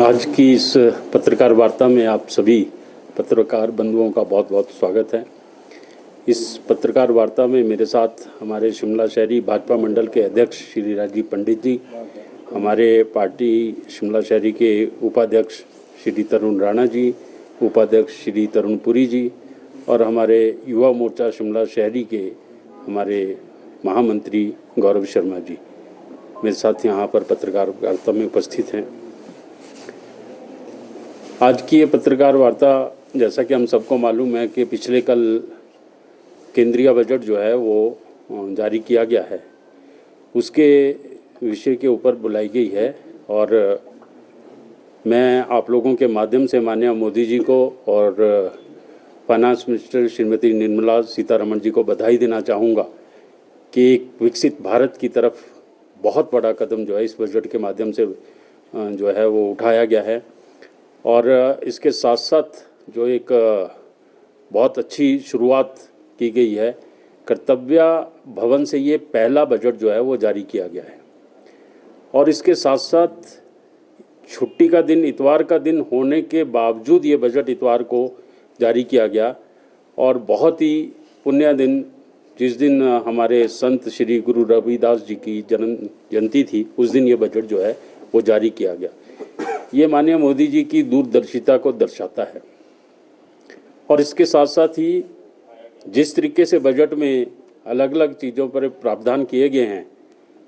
आज की इस पत्रकार वार्ता में आप सभी पत्रकार बंधुओं का बहुत बहुत स्वागत है। इस पत्रकार वार्ता में मेरे साथ हमारे शिमला शहरी भाजपा मंडल के अध्यक्ष श्री राजीव पंडित जी, हमारे पार्टी शिमला शहरी के उपाध्यक्ष श्री तरुण राणा जी, उपाध्यक्ष श्री तरुण पुरी जी और हमारे युवा मोर्चा शिमला शहरी के हमारे महामंत्री गौरव शर्मा जी मेरे साथ यहाँ पर पत्रकार वार्ता में उपस्थित हैं। आज की ये पत्रकार वार्ता, जैसा कि हम सबको मालूम है कि पिछले कल केंद्रीय बजट जो है वो जारी किया गया है, उसके विषय के ऊपर बुलाई गई है और मैं आप लोगों के माध्यम से माननीय मोदी जी को और फाइनेंस मिनिस्टर श्रीमती निर्मला सीतारमण जी को बधाई देना चाहूँगा कि एक विकसित भारत की तरफ बहुत बड़ा कदम जो है इस बजट के माध्यम से जो है वो उठाया गया है। और इसके साथ साथ जो एक बहुत अच्छी शुरुआत की गई है, कर्तव्य भवन से ये पहला बजट जो है वो जारी किया गया है। और इसके साथ साथ छुट्टी का दिन, इतवार का दिन होने के बावजूद ये बजट इतवार को जारी किया गया और बहुत ही पुण्य दिन, जिस दिन हमारे संत श्री गुरु रविदास जी की जन्म जयंती थी, उस दिन ये बजट जो है वो जारी किया गया। ये माननीय मोदी जी की दूरदर्शिता को दर्शाता है। और इसके साथ साथ ही जिस तरीके से बजट में अलग अलग चीज़ों पर प्रावधान किए गए हैं,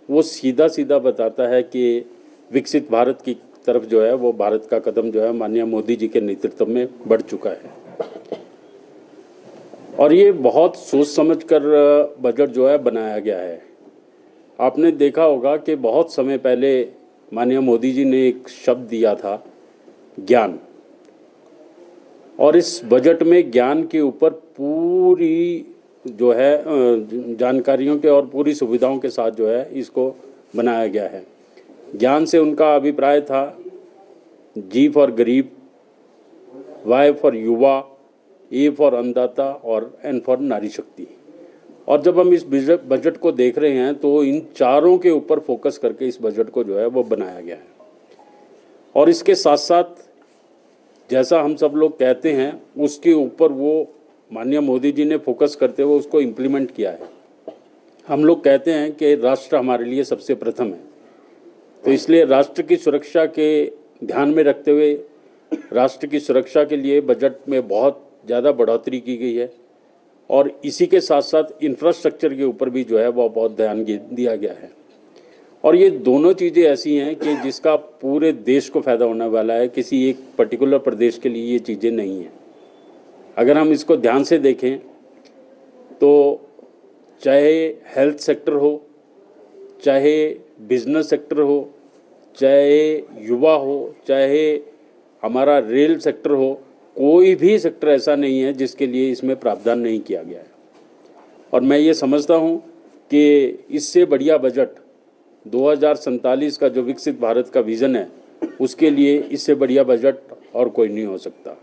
वो सीधा सीधा बताता है कि विकसित भारत की तरफ जो है वो भारत का कदम जो है माननीय मोदी जी के नेतृत्व में बढ़ चुका है। और ये बहुत सोच समझकर बजट जो है बनाया गया है। आपने देखा होगा कि बहुत समय पहले माननीय मोदी जी ने एक शब्द दिया था, ज्ञान, और इस बजट में ज्ञान के ऊपर पूरी जो है जानकारियों के और पूरी सुविधाओं के साथ जो है इसको बनाया गया है। ज्ञान से उनका अभिप्राय था जी फॉर गरीब, वाई फॉर युवा, ए फॉर अन्नदाता और एन फॉर नारी शक्ति। और जब हम इस बजट को देख रहे हैं तो इन चारों के ऊपर फोकस करके इस बजट को जो है वो बनाया गया है। और इसके साथ साथ जैसा हम सब लोग कहते हैं, उसके ऊपर वो माननीय मोदी जी ने फोकस करते हुए उसको इम्प्लीमेंट किया है। हम लोग कहते हैं कि राष्ट्र हमारे लिए सबसे प्रथम है, तो इसलिए राष्ट्र की सुरक्षा के ध्यान में रखते हुए राष्ट्र की सुरक्षा के लिए बजट में बहुत ज़्यादा बढ़ोतरी की गई है। और इसी के साथ साथ इंफ्रास्ट्रक्चर के ऊपर भी जो है वो बहुत ध्यान दिया गया है। और ये दोनों चीज़ें ऐसी हैं कि जिसका पूरे देश को फ़ायदा होने वाला है, किसी एक पर्टिकुलर प्रदेश के लिए ये चीज़ें नहीं हैं। अगर हम इसको ध्यान से देखें तो चाहे हेल्थ सेक्टर हो, चाहे बिजनेस सेक्टर हो, चाहे युवा हो, चाहे हमारा रेल सेक्टर हो, कोई भी सेक्टर ऐसा नहीं है जिसके लिए इसमें प्रावधान नहीं किया गया है। और मैं ये समझता हूँ कि इससे बढ़िया बजट 2047 का जो विकसित भारत का विज़न है, उसके लिए इससे बढ़िया बजट और कोई नहीं हो सकता।